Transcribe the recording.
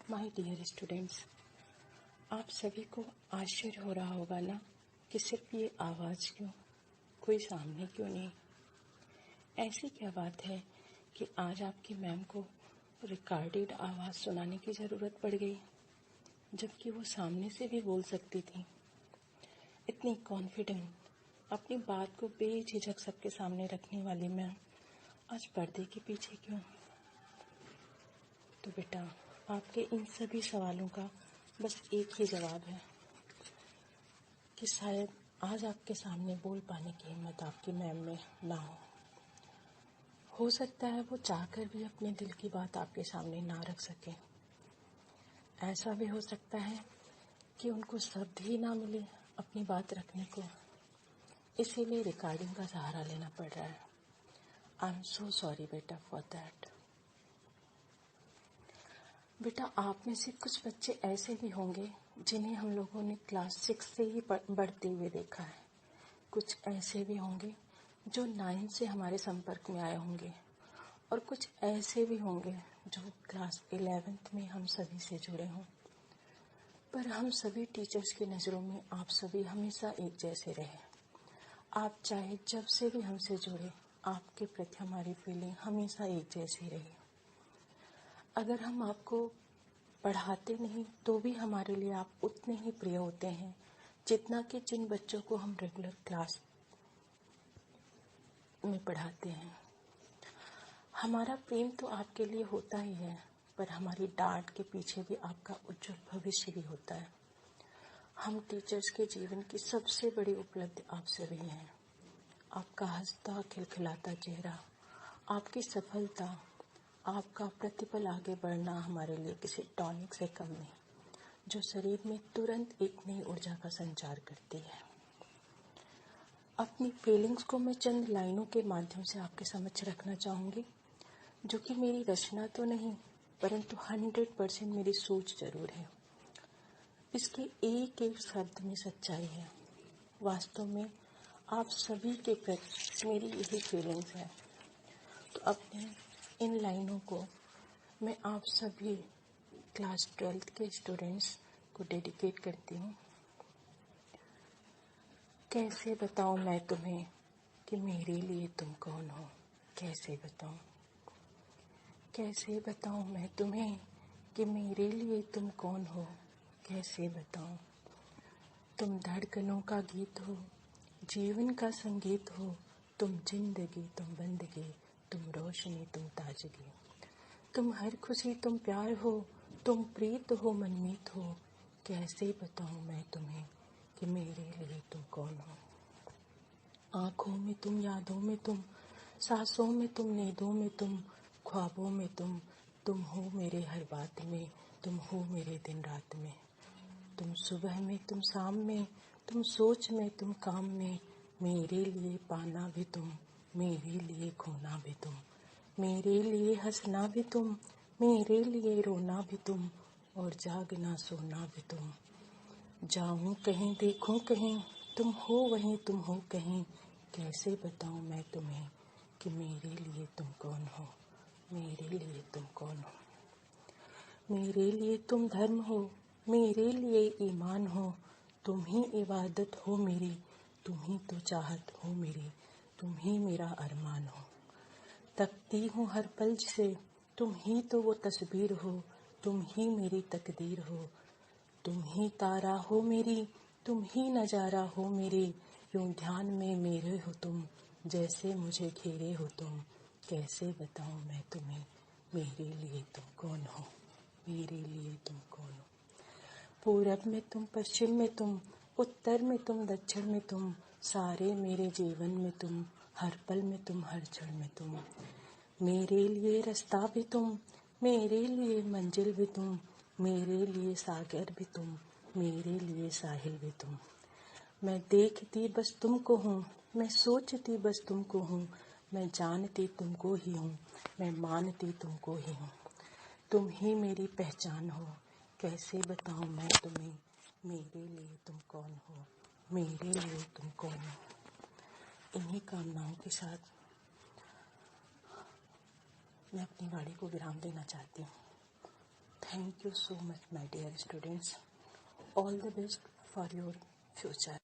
My dear students, आप सभी को आश्चर्य हो रहा होगा ना कि सिर्फ ये आवाज़ क्यों, कोई सामने क्यों नहीं। ऐसी क्या बात है कि आज आपकी मैम को रिकॉर्डेड आवाज़ सुनाने की ज़रूरत पड़ गई, जबकि वो सामने से भी बोल सकती थी। इतनी कॉन्फिडेंट, अपनी बात को बेझिझक सबके सामने रखने वाली मैम आज पर्दे के पीछे क्यों? तो बेटा, आपके इन सभी सवालों का बस एक ही जवाब है कि शायद आज आपके सामने बोल पाने की हिम्मत आपकी मैम में ना हो सकता है वो चाहकर भी अपने दिल की बात आपके सामने ना रख सके। ऐसा भी हो सकता है कि उनको शब्द ही ना मिले अपनी बात रखने को, इसीलिए रिकॉर्डिंग का सहारा लेना पड़ रहा है। आई एम सो सॉरी बेटा फॉर दैट। बेटा, आप में से कुछ बच्चे ऐसे भी होंगे जिन्हें हम लोगों ने क्लास 6 से ही बढ़ते हुए देखा है। कुछ ऐसे भी होंगे जो 9 से हमारे संपर्क में आए होंगे, और कुछ ऐसे भी होंगे जो क्लास 11th में हम सभी से जुड़े हों। पर हम सभी टीचर्स की नज़रों में आप सभी हमेशा एक जैसे रहे। आप चाहे जब से भी हमसे जुड़े, आपके प्रति हमारी फीलिंग हमेशा एक जैसी रही। अगर हम आपको पढ़ाते नहीं तो भी हमारे लिए आप उतने ही प्रिय होते हैं जितना कि जिन बच्चों को हम रेगुलर क्लास में पढ़ाते हैं। हमारा प्रेम तो आपके लिए होता ही है, पर हमारी डांट के पीछे भी आपका उज्जवल भविष्य भी होता है। हम टीचर्स के जीवन की सबसे बड़ी उपलब्धि आप सभी हैं। आपका हंसता खिलखिलाता चेहरा, आपकी सफलता, आपका प्रतिपल आगे बढ़ना हमारे लिए किसी टॉनिक से कम नहीं, जो शरीर में तुरंत एक नई ऊर्जा का संचार करती है। अपनी फीलिंग्स को मैं चंद लाइनों के माध्यम से आपके समक्ष रखना चाहूँगी, जो कि मेरी रचना तो नहीं, परंतु 100% मेरी सोच जरूर है। इसके एक एक शब्द में सच्चाई है। वास्तव में आप सभी के प्रति मेरी यही फीलिंग्स है। तो अपने इन लाइनों को मैं आप सभी क्लास 12th के स्टूडेंट्स को डेडिकेट करती हूँ। कैसे बताऊँ मैं तुम्हें कि मेरे लिए तुम कौन हो? कैसे बताऊँ? कैसे बताऊँ मैं तुम्हें कि मेरे लिए तुम कौन हो? कैसे बताऊँ? तुम धड़कनों का गीत हो, जीवन का संगीत हो, तुम जिंदगी, तुम बंदगी, तुम रोशनी, तुम ताजगी, तुम हर खुशी, तुम प्यार हो, तुम प्रीत हो, मनमीत हो। कैसे बताऊँ मैं तुम्हें कि मेरे लिए तुम कौन हो? आँखों में तुम, यादों में तुम, सांसों में तुम, नींदों में तुम, ख्वाबों में तुम हो मेरे हर बात में, तुम हो मेरे दिन रात में। तुम सुबह में, तुम शाम में, तुम सोच में, तुम काम में, मेरे लिए पाना भी तुम, मेरे लिए खोना भी तुम, मेरे लिए हंसना भी तुम, मेरे लिए रोना भी तुम, और जागना सोना भी तुम। जाऊं कहीं, देखूं कहीं, तुम हो वहीं, तुम हो कहीं। कैसे बताऊं मैं तुम्हें कि मेरे लिए तुम कौन हो? मेरे लिए तुम कौन हो? मेरे लिए तुम धर्म हो, मेरे लिए ईमान हो, तुम ही इबादत हो मेरी, तुम ही तो चाहत हो मेरी, तुम ही मेरा अरमान हो। तकती हूँ हर पल से, तुम ही तो वो तस्वीर हो, तुम ही मेरी तकदीर हो, तुम ही तारा हो मेरी, तुम ही नजारा हो मेरी, यूं ध्यान में मेरे हो तुम, जैसे मुझे घेरे हो तुम। कैसे बताऊं मैं तुम्हें मेरे लिए तुम कौन हो? मेरे लिए तुम कौन हो? पूरब में तुम, पश्चिम में तुम, उत्तर में तुम, दक्षिण में तुम, सारे मेरे जीवन में तुम, हर पल में तुम, हर क्षण में तुम। मेरे लिए रास्ता भी तुम, मेरे लिए मंजिल भी तुम, मेरे लिए सागर भी तुम, मेरे लिए साहिल भी तुम। मैं देखती बस तुमको हूँ, मैं सोचती बस तुमको हूँ, मैं जानती तुमको ही हूँ, मैं मानती तुमको ही हूँ। तुम ही मेरी पहचान हो। कैसे बताऊँ मैं तुम्हें मेरे लिए तुम कौन हो? मेरे लिए तुम कौन हो? इन्हीं कामनाओं के साथ मैं अपनी वाणी को विराम देना चाहती हूँ। Thank you so much, my dear students. All the best for your future.